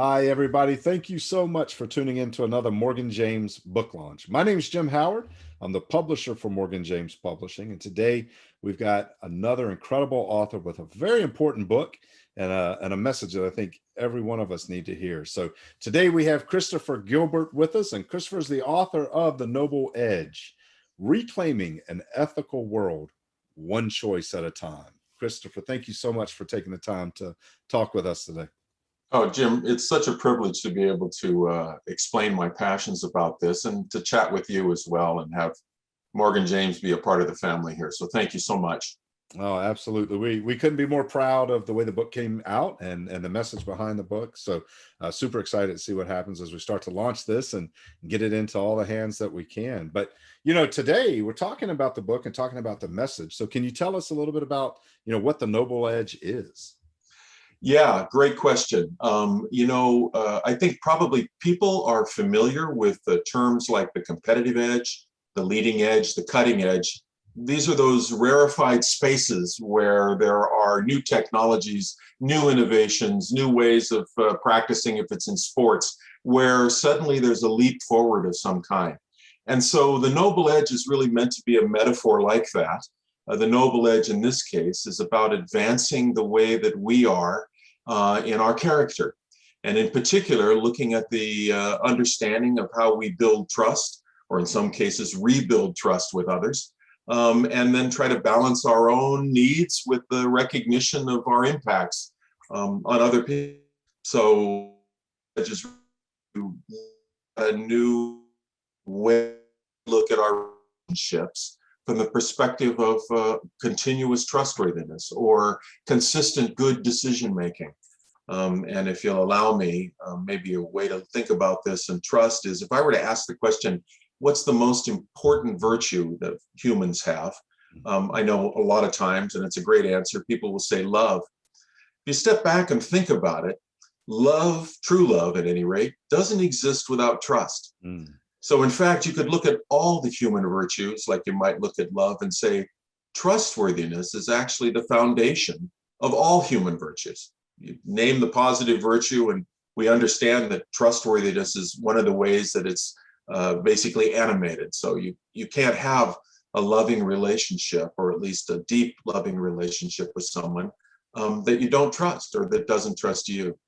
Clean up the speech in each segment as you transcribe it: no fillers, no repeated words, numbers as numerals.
Hi, everybody. Thank you so much for tuning in to another Morgan James book launch. My name is Jim Howard. I'm the publisher for Morgan James Publishing. And today we've got another incredible author with a very important book and a message that I think every one of us need to hear. So today we have Christopher Gilbert with us, and Christopher is the author of The Noble Edge, Reclaiming an Ethical World, One Choice at a Time. Christopher, thank you so much for taking the time to talk with us today. Oh, Jim, it's such a privilege to be able to explain my passions about this and to chat with you as well and have Morgan James be a part of the family here. So thank you so much. Oh, absolutely. We couldn't be more proud of the way the book came out and the message behind the book. So super excited to see what happens as we start to launch this and get it into all the hands that we can. But, today we're talking about the book and talking about the message. So can you tell us a little bit about, what the Noble Edge is? Yeah, great question. I think probably people are familiar with the terms like the competitive edge, the leading edge, the cutting edge. These are those rarefied spaces where there are new technologies, new innovations, new ways of practicing if it's in sports, where suddenly there's a leap forward of some kind. And so the noble edge is really meant to be a metaphor like that. The noble edge in this case is about advancing the way that we are in our character. And in particular, looking at the understanding of how we build trust, or in some cases, rebuild trust with others, and then try to balance our own needs with the recognition of our impacts on other people. So just a new way to look at our relationships from the perspective of continuous trustworthiness or consistent good decision making. And if you'll allow me, maybe a way to think about this and trust is if I were to ask the question, what's the most important virtue that humans have? I know a lot of times, and it's a great answer, people will say love. If you step back and think about it, love, true love at any rate, doesn't exist without trust. So in fact, you could look at all the human virtues, like you might look at love and say, trustworthiness is actually the foundation of all human virtues. You name the positive virtue, and we understand that trustworthiness is one of the ways that it's basically animated. So you can't have a loving relationship, or at least a deep loving relationship with someone that you don't trust or that doesn't trust you.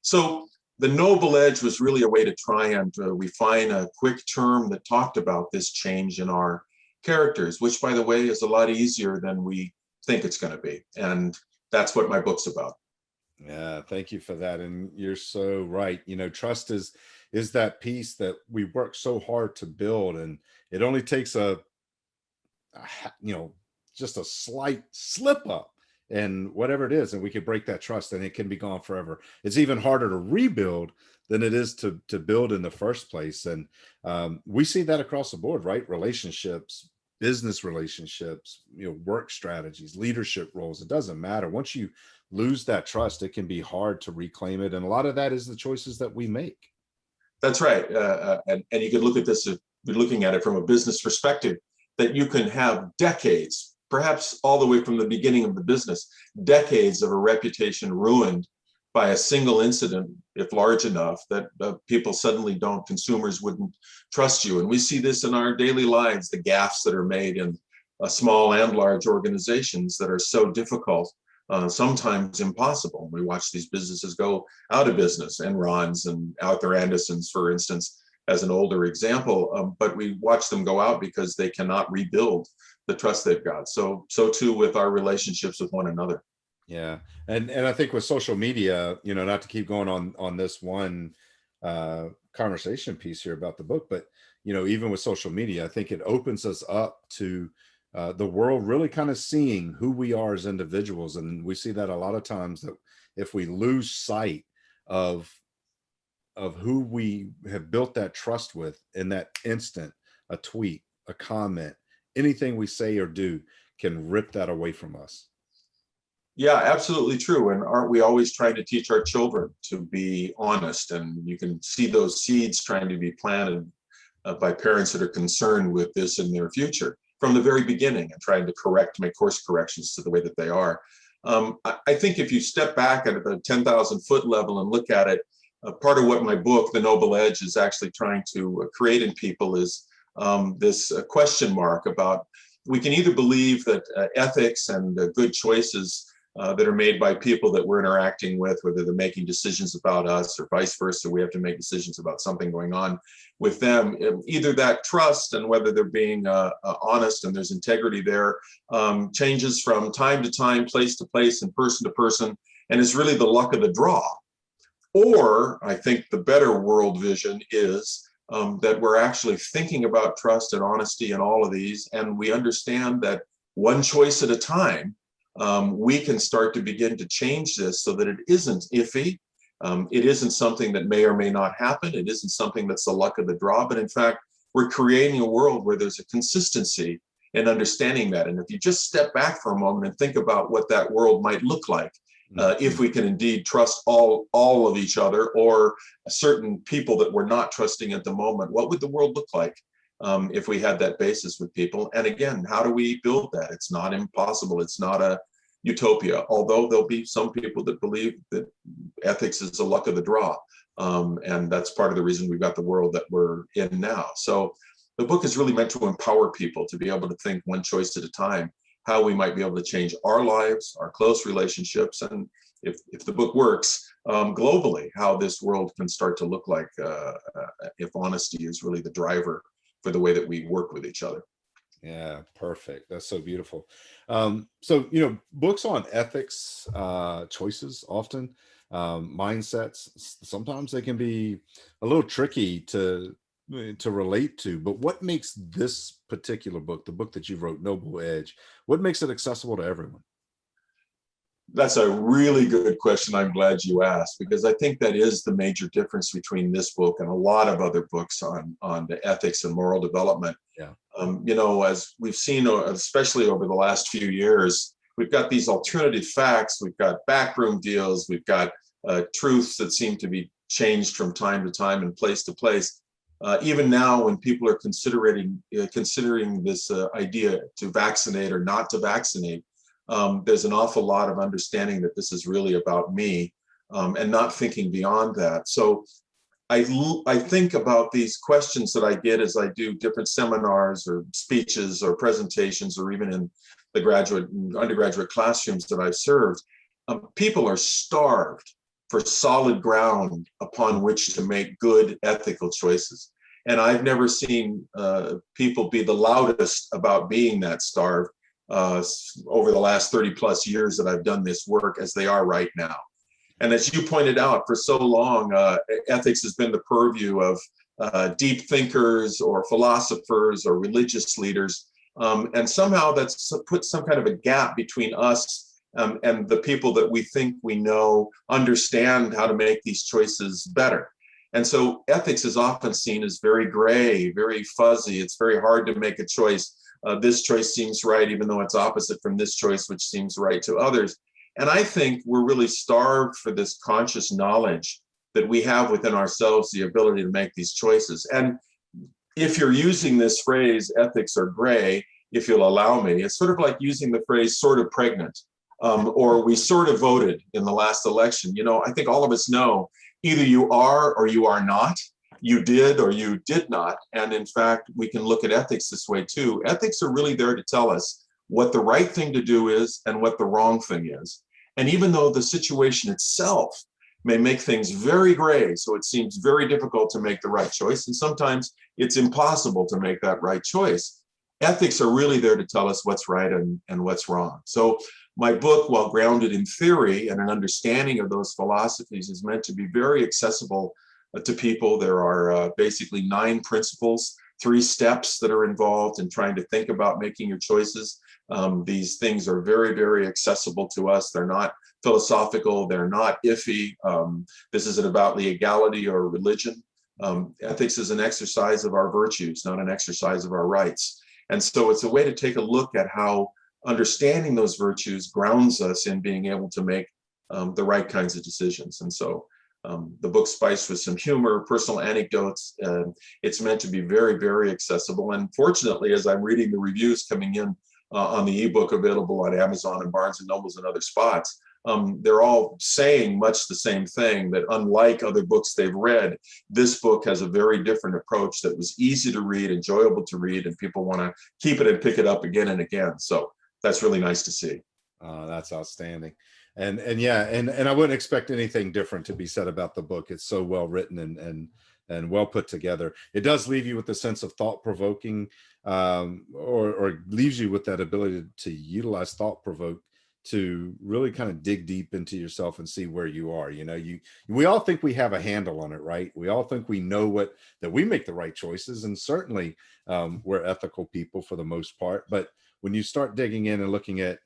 So the noble edge was really a way to try and refine a quick term that talked about this change in our characters, which, by the way, is a lot easier than we think it's going to be. And that's what my book's about. Yeah, thank you for that. And you're so right. Trust is that piece that we work so hard to build, and it only takes a just a slight slip up and whatever it is, and we could break that trust and it can be gone forever. It's even harder to rebuild than it is to build in the first place. And we see that across the board, right? Relationships, business relationships, work strategies, leadership roles. It doesn't matter. Once you lose that trust, it can be hard to reclaim it. And a lot of that is the choices that we make. That's right. And you can look at this if you're looking at it from a business perspective, that you can have decades, perhaps all the way from the beginning of the business, decades of a reputation ruined by a single incident, if large enough, that people suddenly consumers wouldn't trust you. And we see this in our daily lives, the gaffes that are made in small and large organizations that are so difficult, sometimes impossible. We watch these businesses go out of business, Enrons and Arthur Anderson's, for instance, as an older example, but we watch them go out because they cannot rebuild the trust they've got. So too with our relationships with one another. Yeah. And I think with social media, not to keep going on this one conversation piece here about the book, but, even with social media, I think it opens us up to the world really kind of seeing who we are as individuals. And we see that a lot of times, that if we lose sight of who we have built that trust with in that instant, a tweet, a comment, anything we say or do can rip that away from us. Yeah, absolutely true. And aren't we always trying to teach our children to be honest? And you can see those seeds trying to be planted by parents that are concerned with this in their future from the very beginning and trying to make course corrections to the way that they are. I think if you step back at the 10,000 foot level and look at it, part of what my book, The Noble Edge, is actually trying to create in people is this question mark about, we can either believe that ethics and good choices that are made by people that we're interacting with, whether they're making decisions about us or vice versa, we have to make decisions about something going on with them. Either that trust and whether they're being honest and there's integrity there changes from time to time, place to place, and person to person, and is really the luck of the draw. Or I think the better world vision is that we're actually thinking about trust and honesty and all of these, and we understand that one choice at a time, we can start to begin to change this so that it isn't iffy. It isn't something that may or may not happen. It isn't something that's the luck of the draw, but in fact, we're creating a world where there's a consistency in understanding that. And if you just step back for a moment and think about what that world might look like, if we can indeed trust all of each other, or certain people that we're not trusting at the moment, what would the world look like if we had that basis with people? And again, how do we build that? It's not impossible. It's not a utopia, although there'll be some people that believe that ethics is the luck of the draw. And that's part of the reason we've got the world that we're in now. So the book is really meant to empower people to be able to think one choice at a time, how we might be able to change our lives, our close relationships, and if the book works, globally, how this world can start to look like if honesty is really the driver for the way that we work with each other. Yeah, perfect. That's so beautiful. So, books on ethics, choices, often, mindsets, sometimes they can be a little tricky to relate to. But what makes this particular book, the book that you wrote, Noble Edge, what makes it accessible to everyone? That's a really good question. I'm glad you asked, because I think that is the major difference between this book and a lot of other books on the ethics and moral development. Yeah. As we've seen, especially over the last few years, we've got these alternative facts, we've got backroom deals, we've got truths that seem to be changed from time to time and place to place. Even now, when people are considering this idea to vaccinate or not to vaccinate, there's an awful lot of understanding that this is really about me, and not thinking beyond that. So I think about these questions that I get as I do different seminars or speeches or presentations, or even in the graduate and undergraduate classrooms that I've served. People are starved for solid ground upon which to make good ethical choices. And I've never seen people be the loudest about being that starved over the last 30 plus years that I've done this work as they are right now. And as you pointed out, for so long, ethics has been the purview of deep thinkers or philosophers or religious leaders. And somehow that's put some kind of a gap between us and the people that we think we know understand how to make these choices better. And so ethics is often seen as very gray, very fuzzy. It's very hard to make a choice. This choice seems right, even though it's opposite from this choice, which seems right to others. And I think we're really starved for this conscious knowledge that we have within ourselves, the ability to make these choices. And if you're using this phrase, ethics are gray, if you'll allow me, it's sort of like using the phrase sort of pregnant, or we sort of voted in the last election. I think all of us know either you are or you are not. You did or you did not. And in fact, we can look at ethics this way too. Ethics are really there to tell us what the right thing to do is and what the wrong thing is. And even though the situation itself may make things very gray, so it seems very difficult to make the right choice, and sometimes it's impossible to make that right choice, ethics are really there to tell us what's right and what's wrong. So my book, while grounded in theory and an understanding of those philosophies, is meant to be very accessible to people. There are basically 9 principles, 3 steps that are involved in trying to think about making your choices. These things are very, very accessible to us. They're not philosophical. They're not iffy. This isn't about legality or religion. Ethics is an exercise of our virtues, not an exercise of our rights. And so it's a way to take a look at how understanding those virtues grounds us in being able to make the right kinds of decisions. And so the book's spiced with some humor, personal anecdotes. It's meant to be very, very accessible. And fortunately, as I'm reading the reviews coming in on the ebook available on Amazon and Barnes and Nobles and other spots, they're all saying much the same thing, that unlike other books they've read, this book has a very different approach that was easy to read, enjoyable to read, and people want to keep it and pick it up again and again. So that's really nice to see. That's outstanding. And yeah, and I wouldn't expect anything different to be said about the book. It's so well written and well put together. It does leave you with a sense of thought provoking, or leaves you with that ability to utilize thought provoke to really kind of dig deep into yourself and see where you are. We all think we have a handle on it, right? We all think we know that we make the right choices, and certainly we're ethical people for the most part. But when you start digging in and looking at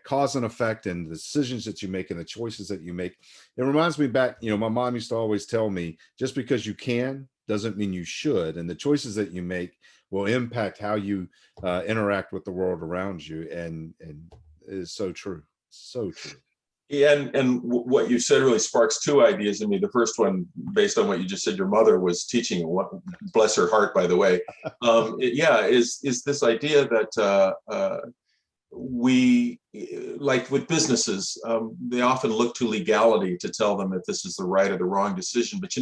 cause and effect and the decisions that you make and the choices that you make, it reminds me back, my mom used to always tell me, just because you can doesn't mean you should. And the choices that you make will impact how you interact with the world around you. And it is so true. So true. Yeah, and what you said really sparks two ideas in me. The first one, based on what you just said, your mother was teaching, what, bless her heart, by the way. Is this idea that we, like with businesses, they often look to legality to tell them if this is the right or the wrong decision. But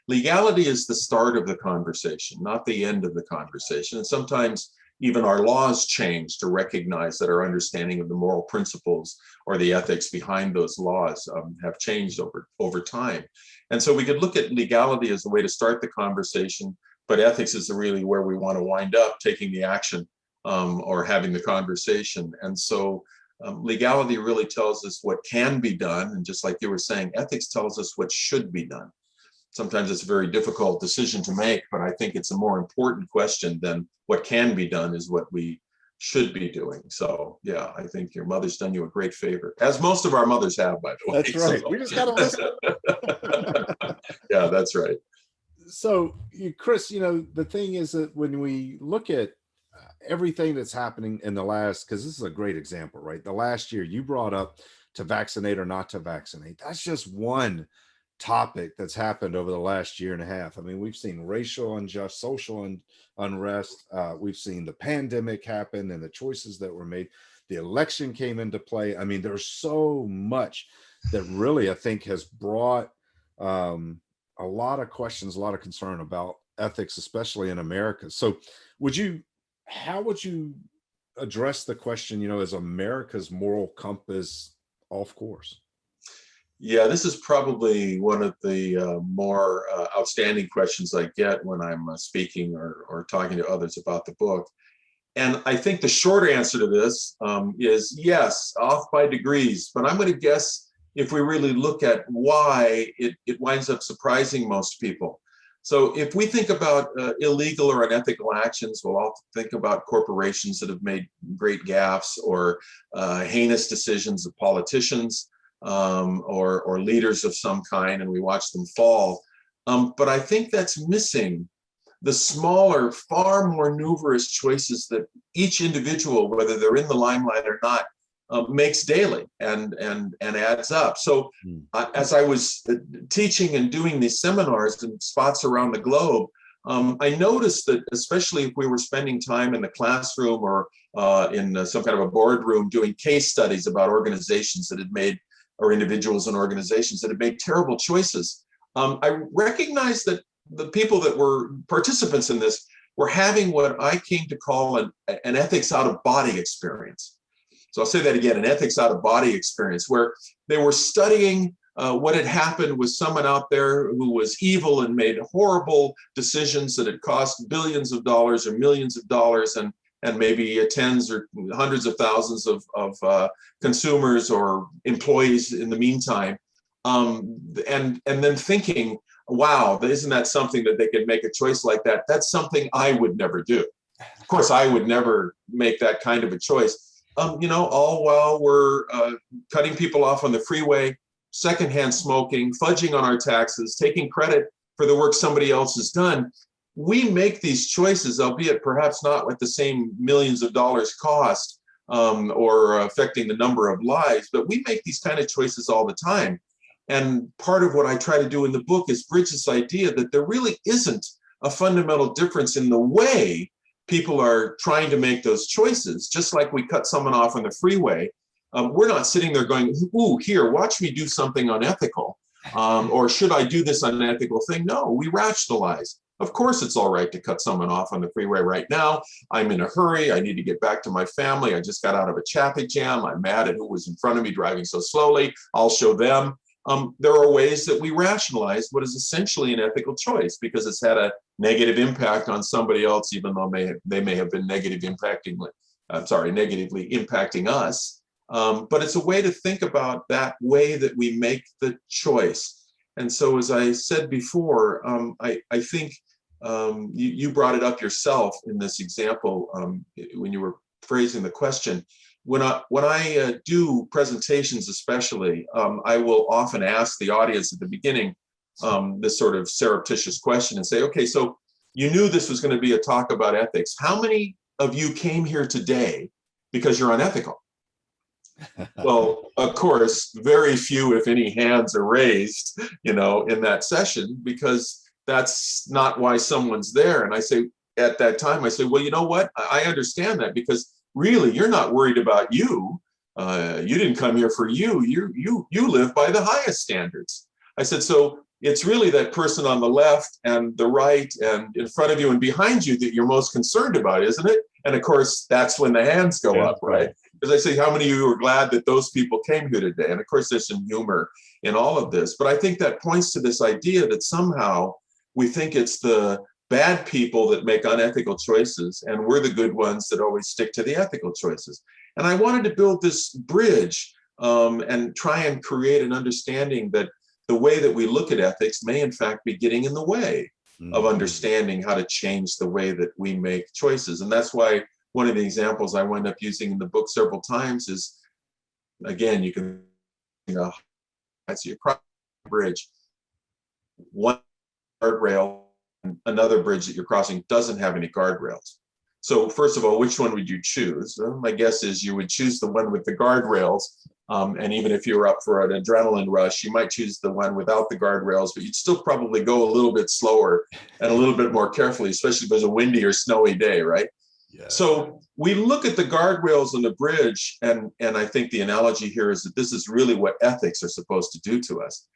legality is the start of the conversation, not the end of the conversation. And sometimes even our laws change to recognize that our understanding of the moral principles or the ethics behind those laws have changed over time. And so we could look at legality as a way to start the conversation, but ethics is really where we want to wind up taking the action or having the conversation. And so legality really tells us what can be done. And just like you were saying, ethics tells us what should be done. Sometimes it's a very difficult decision to make, but I think it's a more important question than what can be done is what we should be doing. So yeah, I think your mother's done you a great favor, as most of our mothers have, by the way. That's right. We just got to listen. Yeah, that's right. So, Chris, the thing is that when we look at everything that's happening in the last, because this is a great example, right? The last year you brought up to vaccinate or not to vaccinate. That's just one topic that's happened over the last year and a half. I mean, we've seen racial unjust, social unrest. We've seen the pandemic happen and the choices that were made. The election came into play. I mean, there's so much that really, I think, has brought a lot of questions, a lot of concern about ethics, especially in America. So how would you address the question, is America's moral compass off course? Yeah, this is probably one of the more outstanding questions I get when I'm speaking or talking to others about the book. And I think the short answer to this is yes, off by degrees. But I'm going to guess if we really look at why, it winds up surprising most people. So if we think about illegal or unethical actions, we'll often think about corporations that have made great gaffes or heinous decisions of politicians. Or leaders of some kind, and we watch them fall. But I think that's missing the smaller, far more numerous choices that each individual, whether they're in the limelight or not, makes daily and adds up. So as I was teaching and doing these seminars in spots around the globe, I noticed that especially if we were spending time in the classroom or in some kind of a boardroom doing case studies about organizations that had made, or individuals and organizations that have made terrible choices, I recognized that the people that were participants in this were having what I came to call an ethics out of body experience. So I'll say that again, an ethics out of body experience, where they were studying what had happened with someone out there who was evil and made horrible decisions that had cost billions of dollars or millions of dollars and maybe tens or hundreds of thousands of consumers or employees in the meantime. And then thinking, wow, isn't that something that they could make a choice like that? That's something I would never do. Of course, I would never make that kind of a choice. All while we're cutting people off on the freeway, secondhand smoking, fudging on our taxes, taking credit for the work somebody else has done. We make these choices, albeit perhaps not with the same millions of dollars cost or affecting the number of lives, but we make these kind of choices all the time. And part of what I try to do in the book is bridge this idea that there really isn't a fundamental difference in the way people are trying to make those choices. Just like we cut someone off on the freeway, We're not sitting there going, ooh, here, watch me do something unethical. Or should I do this unethical thing? No, we rationalize. Of course, it's all right to cut someone off on the freeway right now. I'm in a hurry. I need to get back to my family. I just got out of a traffic jam. I'm mad at who was in front of me driving so slowly. I'll show them. There are ways that we rationalize what is essentially an ethical choice because it's had a negative impact on somebody else, even though they may have been negatively impacting us. But it's a way to think about that way that we make the choice. And so, as I said before, I think you brought it up yourself in this example when you were phrasing the question. When I do presentations, especially, I will often ask the audience at the beginning this sort of surreptitious question and say, okay, so you knew this was going to be a talk about ethics. How many of you came here today because you're unethical? Well, of course, very few, if any, hands are raised, in that session, because that's not why someone's there. And I say, at that time, I say, well, you know what? I understand that because really, you're not worried about you. You didn't come here for you. You live by the highest standards. I said, so it's really that person on the left and the right and in front of you and behind you that you're most concerned about, isn't it? And of course, that's when the hands go up, right? Because I say, how many of you are glad that those people came here today? And of course, there's some humor in all of this. But I think that points to this idea that somehow we think it's the bad people that make unethical choices, and we're the good ones that always stick to the ethical choices. And I wanted to build this bridge and try and create an understanding that the way that we look at ethics may in fact be getting in the way of understanding how to change the way that we make choices. And that's why one of the examples I wind up using in the book several times is, again, you can, I see a cross bridge, one guardrail, and another bridge that you're crossing doesn't have any guardrails. So first of all, which one would you choose? Well, my guess is you would choose the one with the guardrails. And even if you were up for an adrenaline rush, you might choose the one without the guardrails, but you'd still probably go a little bit slower and a little bit more carefully, especially if it was a windy or snowy day, right? Yeah. So we look at the guardrails on the bridge, and I think the analogy here is that this is really what ethics are supposed to do to us.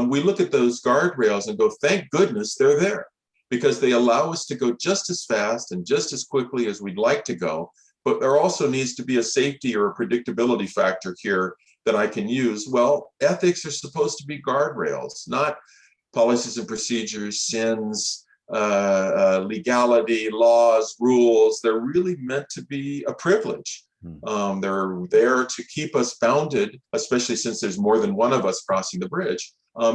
We look at those guardrails and go, thank goodness they're there, because they allow us to go just as fast and just as quickly as we'd like to go. But there also needs to be a safety or a predictability factor here that I can use. Well, ethics are supposed to be guardrails, not policies and procedures, sins, legality, laws, rules. They're really meant to be a privilege. They're there to keep us bounded, especially since there's more than one of us crossing the bridge,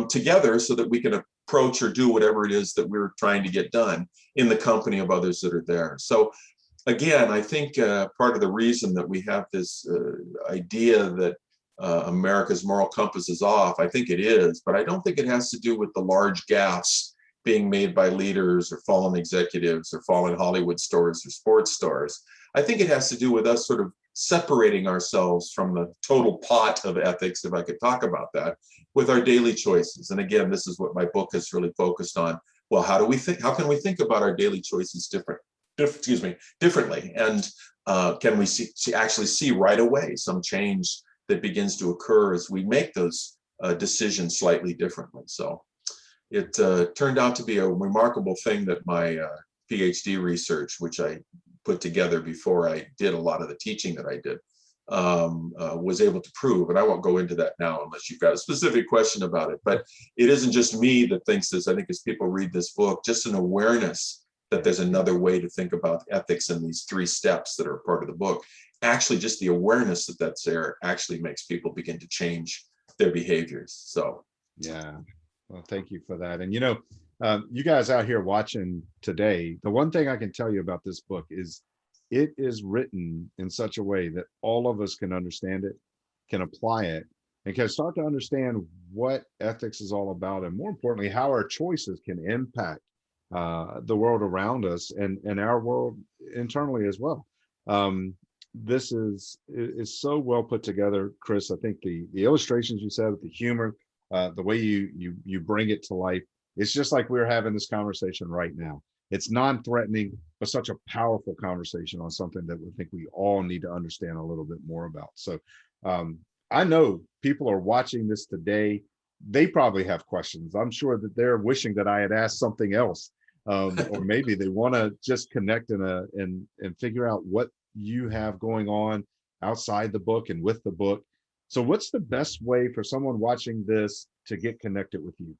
together so that we can approach or do whatever it is that we're trying to get done in the company of others that are there. So again, I think part of the reason that we have this idea that America's moral compass is off, I think it is, but I don't think it has to do with the large gaffes being made by leaders or fallen executives or fallen Hollywood stars or sports stars. I think it has to do with us sort of separating ourselves from the total pot of ethics, if I could talk about that, with our daily choices. And again, this is what my book has really focused on. Well, how can we think about our daily choices differently? And can we actually see right away some change that begins to occur as we make those decisions slightly differently? So it turned out to be a remarkable thing that my PhD research, which I put together before I did a lot of the teaching that I did, was able to prove. And I won't go into that now unless you've got a specific question about it. But it isn't just me that thinks this. I think as people read this book, just an awareness that there's another way to think about ethics in these 3 steps that are part of the book. Actually, just the awareness that that's there actually makes people begin to change their behaviors. So, yeah. Well, thank you for that. And you guys out here watching today, the one thing I can tell you about this book is it is written in such a way that all of us can understand it, can apply it, and can start to understand what ethics is all about, and more importantly, how our choices can impact the world around us and our world internally as well. This is so well put together, Chris. I think the illustrations you said, the humor, the way you bring it to life, it's just like we're having this conversation right now. It's non-threatening, but such a powerful conversation on something that we think we all need to understand a little bit more about. So I know people are watching this today. They probably have questions. I'm sure that they're wishing that I had asked something else, or maybe they want to just connect and figure out what you have going on outside the book and with the book. So, what's the best way for someone watching this to get connected with you?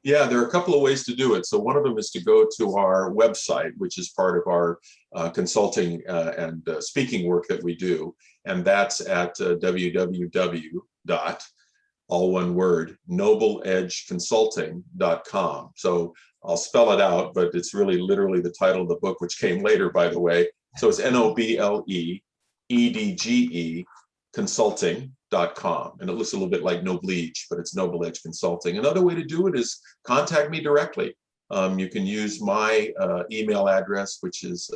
Yeah, there are a couple of ways to do it. So one of them is to go to our website, which is part of our consulting and speaking work that we do. And that's at www dot, all one word, nobleedgeconsulting.com. So I'll spell it out, but it's really literally the title of the book, which came later, by the way. So it's NOBLEEDGE consulting.com. And it looks a little bit like no bleach, but it's Noble Edge Consulting. Another way to do it is contact me directly. You can use my email address, which is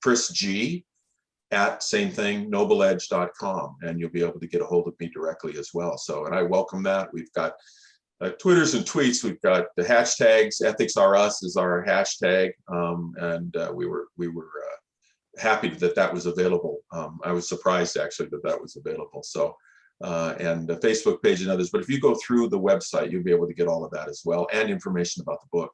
Chris G at same thing, nobleedge.com, and you'll be able to get a hold of me directly as well. So, and I welcome that. We've got Twitters and tweets. We've got the hashtags. Ethics are us is our hashtag, and we were happy that that was available. I was surprised actually that that was available. So, and the Facebook page and others. But if you go through the website, you'll be able to get all of that as well, and information about the book.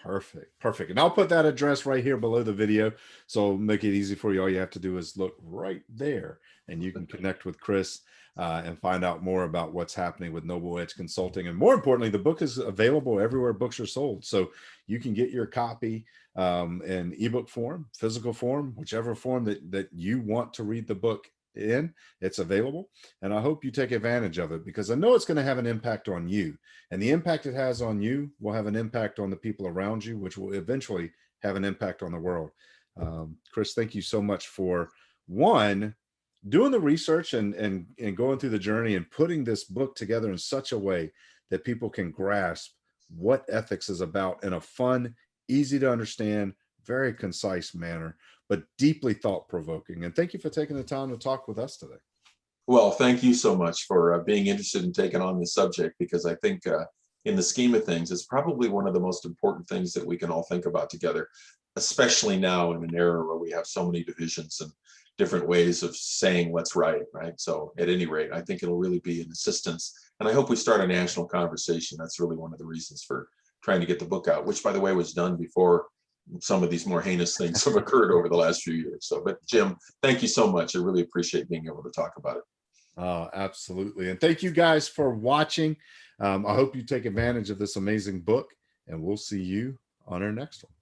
Perfect. Perfect. And I'll put that address right here below the video. So make it easy for you. All you have to do is look right there and you can connect with Chris and find out more about what's happening with Noble Edge Consulting. And more importantly, the book is available everywhere books are sold. So you can get your copy in ebook form, physical form, whichever form that you want to read the book in, it's available. And I hope you take advantage of it because I know it's going to have an impact on you. And the impact it has on you will have an impact on the people around you, which will eventually have an impact on the world. Chris, thank you so much for one, doing the research and going through the journey and putting this book together in such a way that people can grasp what ethics is about in a fun, easy to understand, very concise manner, but deeply thought-provoking. And thank you for taking the time to talk with us today. Well, thank you so much for being interested in taking on this subject, because I think in the scheme of things, it's probably one of the most important things that we can all think about together, especially now in an era where we have so many divisions and different ways of saying what's right, right? So at any rate, I think it'll really be an assistance. And I hope we start a national conversation. That's really one of the reasons for trying to get the book out, which, by the way, was done before some of these more heinous things have occurred over the last few years. So, but Jim, thank you so much. I really appreciate being able to talk about it. Absolutely. And thank you guys for watching. I hope you take advantage of this amazing book, and we'll see you on our next one.